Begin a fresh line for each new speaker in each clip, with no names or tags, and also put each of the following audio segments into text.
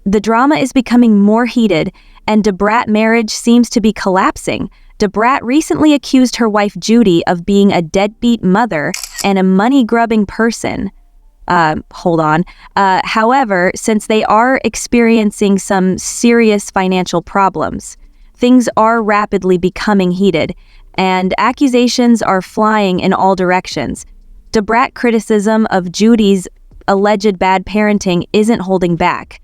The drama is becoming more heated, and DaBrat marriage seems to be collapsing. DaBrat recently accused her wife Judy of being a deadbeat mother and a money-grubbing person. However, since they are experiencing some serious financial problems, things are rapidly becoming heated, and accusations are flying in all directions. DaBrat criticism of Judy's alleged bad parenting isn't holding back.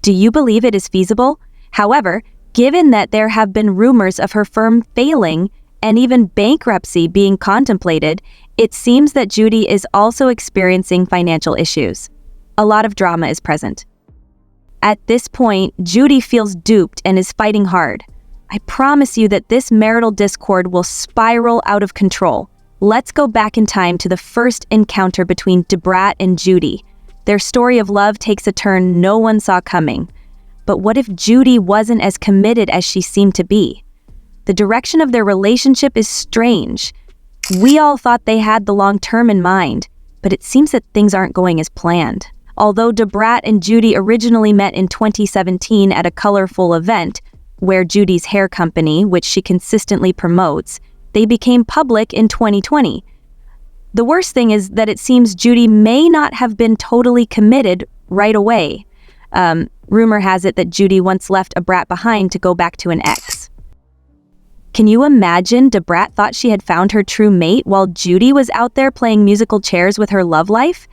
Do you believe it is feasible? However, given that there have been rumors of her firm failing and even bankruptcy being contemplated, it seems that Judy is also experiencing financial issues. A lot of drama is present. At this point, Judy feels duped and is fighting hard. I promise you that this marital discord will spiral out of control. Let's go back in time to the first encounter between DaBrat and Judy. Their story of love takes a turn no one saw coming. But what if Judy wasn't as committed as she seemed to be? The direction of their relationship is strange. We all thought they had the long term in mind, but it seems that things aren't going as planned. Although DaBrat and Judy originally met in 2017 at a colorful event, where Judy's hair company, which she consistently promotes, they became public in 2020. The worst thing is that it seems Judy may not have been totally committed right away. Rumor has it that Judy once left a brat behind to go back to an ex. Can you imagine DaBrat thought she had found her true mate while Judy was out there playing musical chairs with her love life?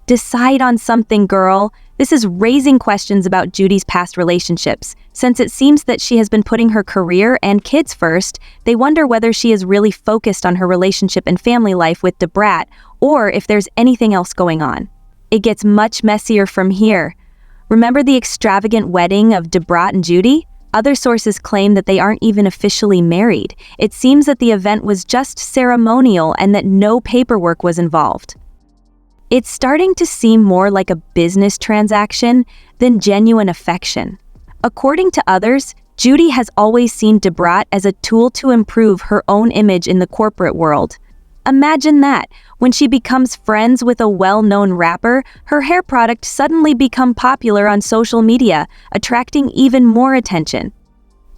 Decide on something, girl. This is raising questions about Judy's past relationships. Since it seems that she has been putting her career and kids first, they wonder whether she is really focused on her relationship and family life with DaBrat, or if there's anything else going on. It gets much messier from here. Remember the extravagant wedding of DaBrat and Judy? Other sources claim that they aren't even officially married. It seems that the event was just ceremonial and that no paperwork was involved. It's starting to seem more like a business transaction than genuine affection. According to others, Judy has always seen DaBrat as a tool to improve her own image in the corporate world. Imagine that, when she becomes friends with a well-known rapper, her hair product suddenly become popular on social media, attracting even more attention.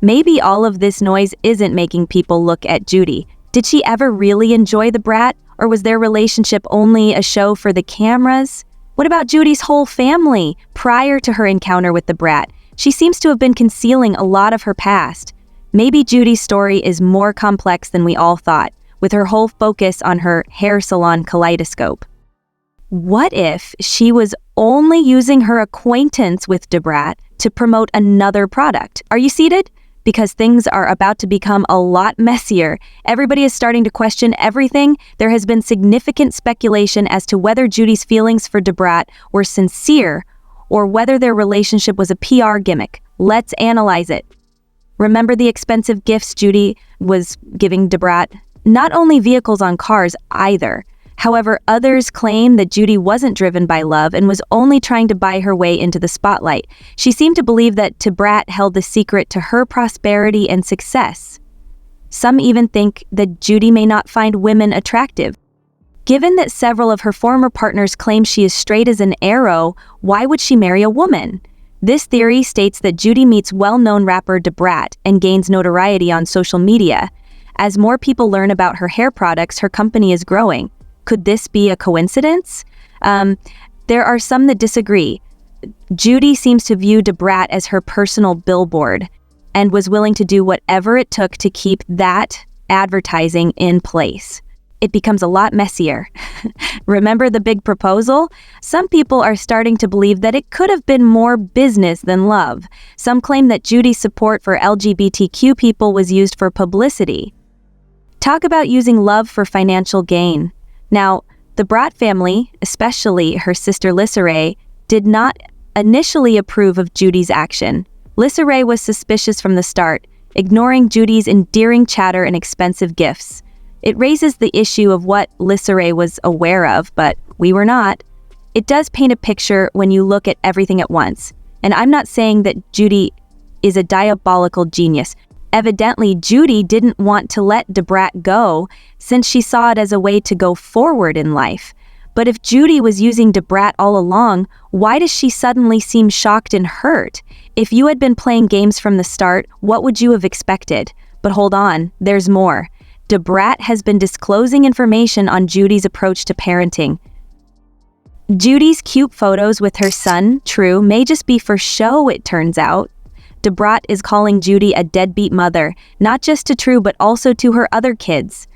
Maybe all of this noise isn't making people look at Judy. Did she ever really enjoy the Brat, or was their relationship only a show for the cameras? What about Judy's whole family prior to her encounter with the Brat? She seems to have been concealing a lot of her past. Maybe Judy's story is more complex than we all thought, with her whole focus on her hair salon kaleidoscope. What if she was only using her acquaintance with DaBrat to promote another product? Are you seated? Because things are about to become a lot messier. Everybody is starting to question everything. There has been significant speculation as to whether Judy's feelings for DaBrat were sincere or whether their relationship was a PR gimmick. Let's analyze it. Remember the expensive gifts Judy was giving DaBrat? Not only vehicles on cars either. However, others claim that Judy wasn't driven by love and was only trying to buy her way into the spotlight. She seemed to believe that DaBrat held the secret to her prosperity and success. Some even think that Judy may not find women attractive. Given that several of her former partners claim she is straight as an arrow, why would she marry a woman? This theory states that Judy meets well-known rapper DaBrat and gains notoriety on social media. As more people learn about her hair products, her company is growing. Could this be a coincidence? There are some that disagree. Judy seems to view DaBrat as her personal billboard and was willing to do whatever it took to keep that advertising in place. It becomes a lot messier. Remember the big proposal? Some people are starting to believe that it could have been more business than love. Some claim that Judy's support for LGBTQ people was used for publicity. Talk about using love for financial gain. Now, the Brat family, especially her sister LisaRaye, did not initially approve of Judy's action. LisaRaye was suspicious from the start, ignoring Judy's endearing chatter and expensive gifts. It raises the issue of what LisaRaye was aware of, but we were not. It does paint a picture when you look at everything at once. And I'm not saying that Judy is a diabolical genius. Evidently, Judy didn't want to let DaBrat go since she saw it as a way to go forward in life. But if Judy was using DaBrat all along, why does she suddenly seem shocked and hurt? If you had been playing games from the start, what would you have expected? But hold on, there's more. DaBrat has been disclosing information on Judy's approach to parenting. Judy's cute photos with her son, True, may just be for show, it turns out. DaBrat is calling Judy a deadbeat mother, not just to True but also to her other kids.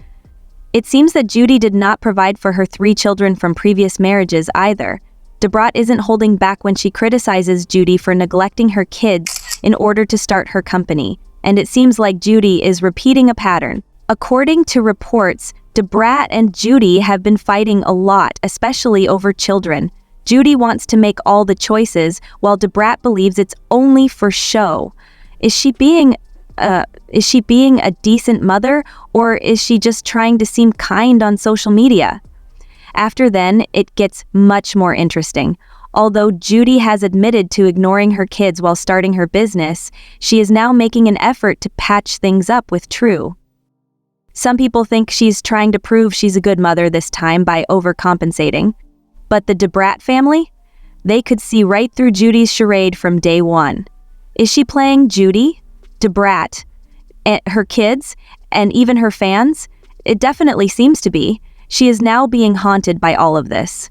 It seems that Judy did not provide for her 3 children from previous marriages either. DaBrat isn't holding back when she criticizes Judy for neglecting her kids in order to start her company, and it seems like Judy is repeating a pattern. According to reports, DaBrat and Judy have been fighting a lot, especially over children. Judy wants to make all the choices, while DaBrat believes it's only for show. Is she being a decent mother, or is she just trying to seem kind on social media? After then, it gets much more interesting. Although Judy has admitted to ignoring her kids while starting her business, she is now making an effort to patch things up with True. Some people think she's trying to prove she's a good mother this time by overcompensating. But the DaBrat family? They could see right through Judy's charade from day one. Is she playing Judy, DaBrat, her kids, and even her fans? It definitely seems to be. She is now being haunted by all of this.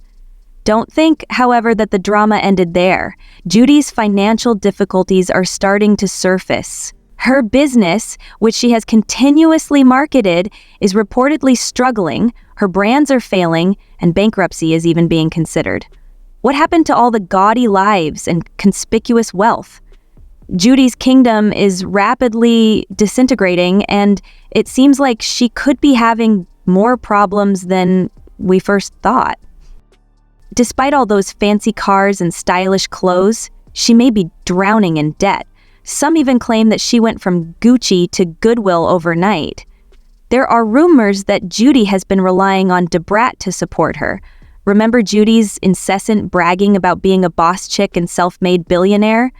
Don't think, however, that the drama ended there. Judy's financial difficulties are starting to surface. Her business, which she has continuously marketed, is reportedly struggling, her brands are failing, and bankruptcy is even being considered. What happened to all the gaudy lives and conspicuous wealth? Judy's kingdom is rapidly disintegrating, and it seems like she could be having more problems than we first thought. Despite all those fancy cars and stylish clothes, she may be drowning in debt. Some even claim that she went from Gucci to Goodwill overnight. There are rumors that Judy has been relying on DaBrat to support her. Remember Judy's incessant bragging about being a boss chick and self-made billionaire?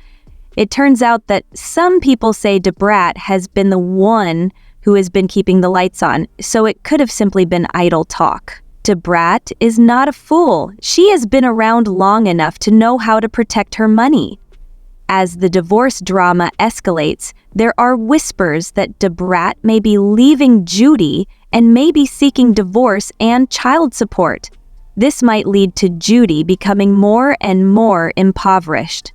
It turns out that some people say DaBrat has been the one who has been keeping the lights on, so it could have simply been idle talk. DaBrat is not a fool. She has been around long enough to know how to protect her money. As the divorce drama escalates, there are whispers that DaBrat may be leaving Judy and may be seeking divorce and child support. This might lead to Judy becoming more and more impoverished.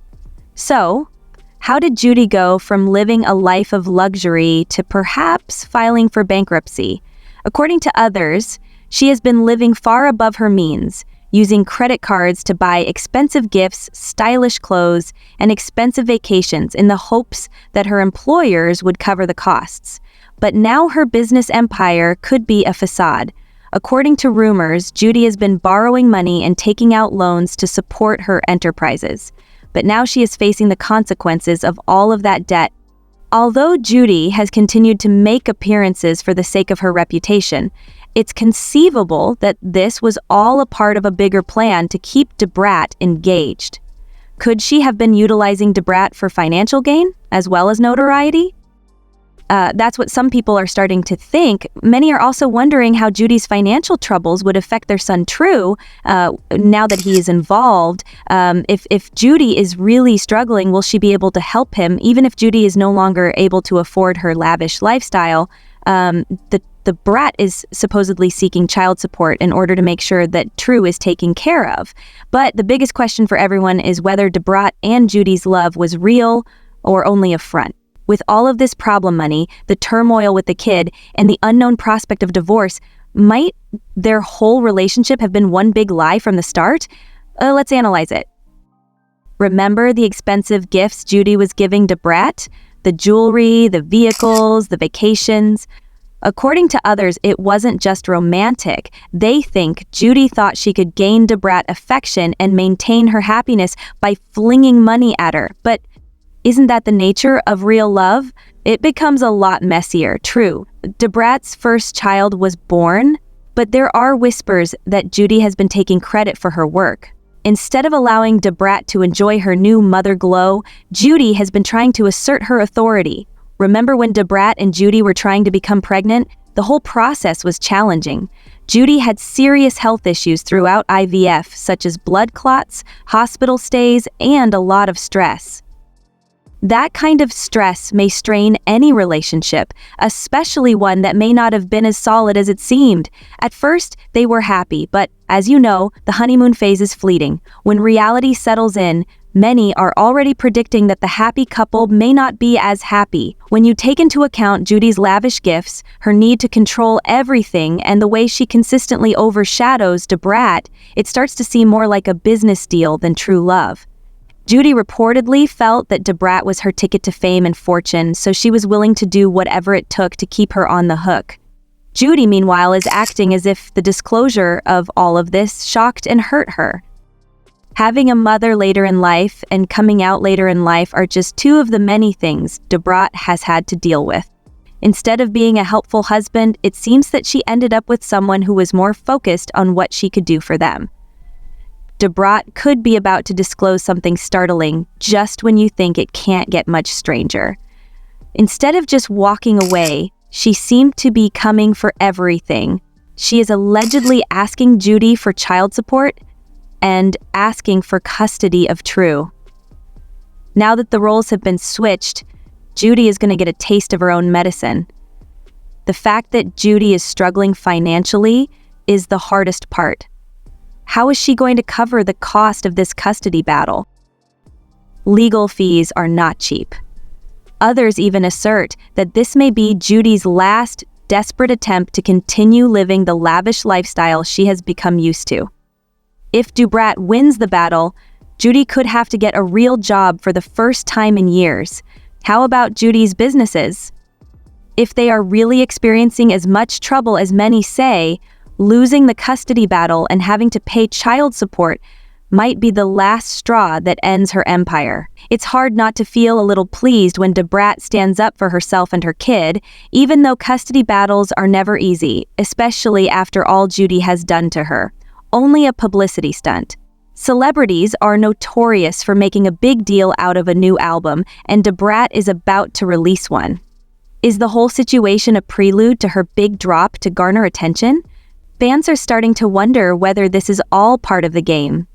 So, how did Judy go from living a life of luxury to perhaps filing for bankruptcy? According to others, she has been living far above her means, using credit cards to buy expensive gifts, stylish clothes, and expensive vacations in the hopes that her employers would cover the costs. But now her business empire could be a facade. According to rumors, Judy has been borrowing money and taking out loans to support her enterprises. But now she is facing the consequences of all of that debt. Although Judy has continued to make appearances for the sake of her reputation, it's conceivable that this was all a part of a bigger plan to keep DaBrat engaged. Could she have been utilizing DaBrat for financial gain as well as notoriety? That's what some people are starting to think. Many are also wondering how Judy's financial troubles would affect their son True now that he is involved. If Judy is really struggling, will she be able to help him? Even if Judy is no longer able to afford her lavish lifestyle, the Brat is supposedly seeking child support in order to make sure that True is taken care of. But the biggest question for everyone is whether DaBrat and Judy's love was real or only a front. With all of this problem money, the turmoil with the kid, and the unknown prospect of divorce, might their whole relationship have been one big lie from the start? Let's analyze it. Remember the expensive gifts Judy was giving DaBrat? The jewelry, the vehicles, the vacations. According to others, it wasn't just romantic. They think Judy thought she could gain DaBrat affection and maintain her happiness by flinging money at her. But isn't that the nature of real love? It becomes a lot messier, true. DaBrat's first child was born, but there are whispers that Judy has been taking credit for her work. Instead of allowing DaBrat to enjoy her new mother glow, Judy has been trying to assert her authority. Remember when DaBrat and Judy were trying to become pregnant? The whole process was challenging. Judy had serious health issues throughout IVF, such as blood clots, hospital stays, and a lot of stress. That kind of stress may strain any relationship, especially one that may not have been as solid as it seemed. At first, they were happy, but as you know, the honeymoon phase is fleeting. When reality settles in, many are already predicting that the happy couple may not be as happy. When you take into account Judy's lavish gifts, her need to control everything, and the way she consistently overshadows DaBrat, it starts to seem more like a business deal than true love. Judy reportedly felt that DaBrat was her ticket to fame and fortune, so she was willing to do whatever it took to keep her on the hook. Judy, meanwhile, is acting as if the disclosure of all of this shocked and hurt her. Having a mother later in life and coming out later in life are just two of the many things DaBrat has had to deal with. Instead of being a helpful husband, it seems that she ended up with someone who was more focused on what she could do for them. DaBrat could be about to disclose something startling just when you think it can't get much stranger. Instead of just walking away, she seemed to be coming for everything. She is allegedly asking Judy for child support and asking for custody of True. Now that the roles have been switched, Judy is going to get a taste of her own medicine. The fact that Judy is struggling financially is the hardest part. How is she going to cover the cost of this custody battle? Legal fees are not cheap. Others even assert that this may be Judy's last desperate attempt to continue living the lavish lifestyle she has become used to. If DaBrat wins the battle, Judy could have to get a real job for the first time in years. How about Judy's businesses? If they are really experiencing as much trouble as many say, losing the custody battle and having to pay child support might be the last straw that ends her empire. It's hard not to feel a little pleased when DaBrat stands up for herself and her kid, even though custody battles are never easy, especially after all Judy has done to her. Only a publicity stunt. Celebrities are notorious for making a big deal out of a new album, and DaBrat is about to release one. Is the whole situation a prelude to her big drop to garner attention? Fans are starting to wonder whether this is all part of the game.